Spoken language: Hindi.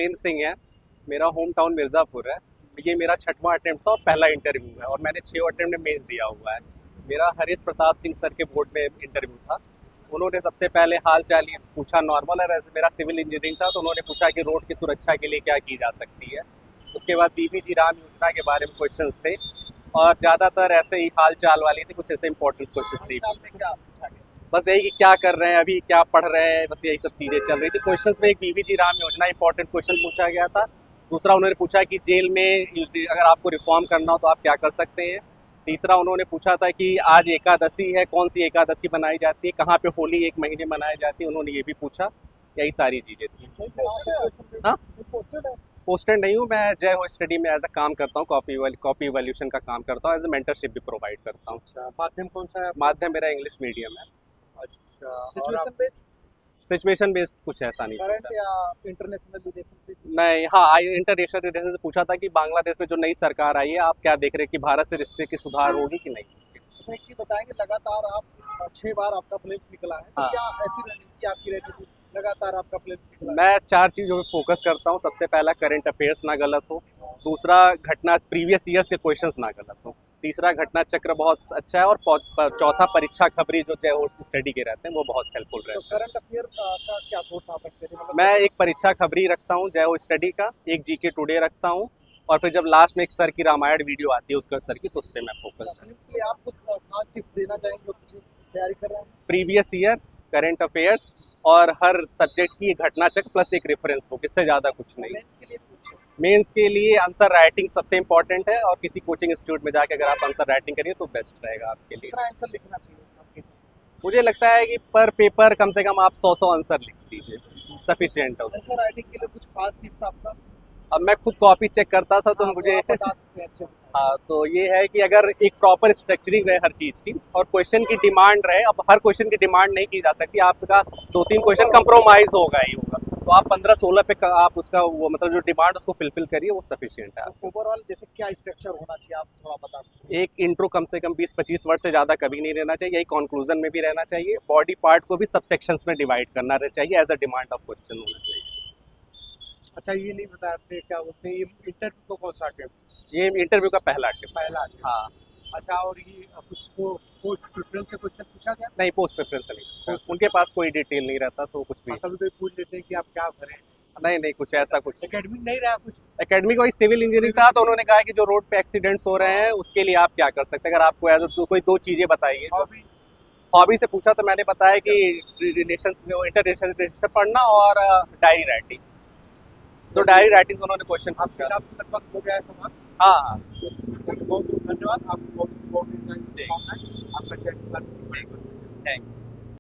नरेंद्र सिंह है। मेरा होम टाउन मिर्ज़ापुर है। ये मेरा 6वां अटेम्प्ट था और पहला इंटरव्यू है और मैंने 6 अटेम्प्ट में मेंस दिया हुआ है। मेरा हरीश प्रताप सिंह सर के बोर्ड में इंटरव्यू था। उन्होंने सबसे पहले हाल चाल ये पूछा नॉर्मल है, मेरा सिविल इंजीनियरिंग था तो उन्होंने पूछा कि रोड की सुरक्षा के लिए क्या की जा सकती है। उसके बाद बीबीजी राम योजना के बारे में क्वेश्चन थे और ज़्यादातर ऐसे ही हाल चाल वाली थी, कुछ ऐसे इंपॉर्टेंट क्वेश्चन थे। क्या पूछा गया? बस यही कि क्या कर रहे हैं अभी, क्या पढ़ रहे हैं, बस यही सब चीज़ें चल रही थी। क्वेश्चंस में एक बीबीजी राम योजना इंपॉर्टेंट क्वेश्चन पूछा गया था। दूसरा उन्होंने पूछा कि जेल में अगर आपको रिफॉर्म करना हो तो आप क्या कर सकते हैं। तीसरा उन्होंने पूछा था कि आज एकादशी है, कौन सी एकादशी बनाई जाती है, कहाँ पे होली एक महीने मनाई जाती है, उन्होंने ये भी पूछा। यही सारी चीज़ें थी। हाँ, पोस्टेड नहीं हूँ मैं, जय हो स्टडी में एज अ काम करता हूँ, कॉपी इवैल्यूएशन का काम करता हूँ, एज अ मेंटरशिप भी प्रोवाइड करता हूँ। अच्छा, माध्यम कौन सा है? माध्यम मेरा इंग्लिश मीडियम है। अच्छा, सिचुएशन बेस्ड, सिचुएशन बेस्ड कुछ ऐसा नहीं करंट पूछा। या इंटरनेशनल रिलेशनशिप? नहीं, हाँ, इंटरनेशनल रिलेशन से पूछा था कि बांग्लादेश में जो नई सरकार आई है, आप क्या देख रहे हैं कि भारत से रिश्ते की सुधार होगी कि नहीं। तो एक चीज बताएंगे, लगातार आप 6 बार आपका प्लेन्स निकला है, तो हाँ। क्या ऐसी रणनीति आपकी रहती थी लगातार आपका प्लेन्स निकला है? मैं 4 चीज़ों पे फोकस करता हूँ। सबसे पहला करंट अफेयर्स ना गलत हो, दूसरा घटना प्रीवियस ईयर्स के क्वेश्चंस ना गलत हो, तीसरा घटना चक्र बहुत अच्छा है और चौथा परीक्षा खबरी जो जय हो स्टडी के रहते हैं वो बहुत हेल्पफुल तो रहता है। करंट अफेयर का क्या सोच आप रखते थे? मतलब मैं एक परीक्षा खबरी रखता हूँ जय हो स्टडी का, एक जीके टुडे रखता हूँ और फिर जब लास्ट में एक सर की रामायण वीडियो आती है उत्कर्ष सर की, तो उस पर मैं फोकस करता हूँ। प्रीलिम्स के लिए आप कुछ खास टिप्स देना चाहेंगे जो कुछ तैयारी कर रहे हैं? प्रीवियस ईयर, करंट अफेयर्स और हर सब्जेक्ट की घटना चक्र प्लस एक रेफरेंस बुक, इससे ज़्यादा कुछ नहीं। मेंस के लिए पूछे। मेंस के लिए आंसर राइटिंग सबसे इंपॉर्टेंट है और किसी कोचिंग इंस्टीट्यूट में जाकर अगर आप आंसर राइटिंग करिए तो बेस्ट रहेगा आपके लिए। कितना आंसर लिखना चाहिए आपके? मुझे लगता है कि पर पेपर कम से कम आप 100 आंसर लिख दीजिए, सफिशिएंट है उससे। आंसर राइटिंग के लिए कुछ खास टिप्स आपका? अब मैं खुद कॉपी चेक करता था तो हाँ, मुझे आप बता सकते हैं। अच्छा, हाँ, तो ये है कि अगर एक प्रॉपर स्ट्रक्चरिंग रहे हर चीज़ की और क्वेश्चन की डिमांड रहे, अब हर क्वेश्चन की डिमांड नहीं की जा सकती, आपका 2-3 क्वेश्चन कंप्रोमाइज होगा ही होगा, तो आप 15-16 पे आप उसका वो मतलब जो डिमांड उसको फिलफिल करिए, वो सफिशिएंट है। तो ओवरऑल जैसे क्या स्ट्रक्चर होना चाहिए, आप थोड़ा बता सकते हैं? एक इंट्रो कम से कम 20-25 वर्ड से ज़्यादा कभी नहीं रहना चाहिए, यही कंक्लूजन में भी रहना चाहिए। बॉडी पार्ट को भी सब सेक्शंस में डिवाइड करना चाहिए, as a demand of question होना चाहिए। अच्छा, ये नहीं बताया आपने, क्या बोलते हैं, ये इंटरव्यू को कौन सा अटेम्प्ट? ये इंटरव्यू का पहला अटेम्प्ट। पहला attempt। हाँ। अच्छा, और ये कुछ पोस्ट प्रेफरेंस से क्वेश्चन पूछा गया? नहीं, पोस्ट प्रेफरेंस नहीं पूछा। उनके पास कोई डिटेल नहीं रहता तो कुछ भी। कभी कोई पूछ लेते हैं कि आप क्या करें? नहीं नहीं, कुछ ऐसा कुछ एकेडमिक नहीं रहा कुछ? एकेडमिक वही सिविल इंजीनियरिंग था तो उन्होंने कहा कि जो रोड पे एक्सीडेंट्स हो रहे हैं उसके लिए आप क्या कर सकते हैं, अगर आपको एज कोई 2 चीज़ें बताइए। हॉबी? हॉबी से पूछा तो मैंने बताया कि रिलेशन इंटरनेशनल रिलेशन पढ़ना और डायरी राइटिंग, तो डायरी राइटिंग उन्होंने क्वेश्चन आपके पूछा। हिसाब से लगभग हो गया है समाज। हाँ। बहुत बहुत धन्यवाद आपको, बहुत बहुत शुभकामनाएं। आपका चैनल थैंक यू।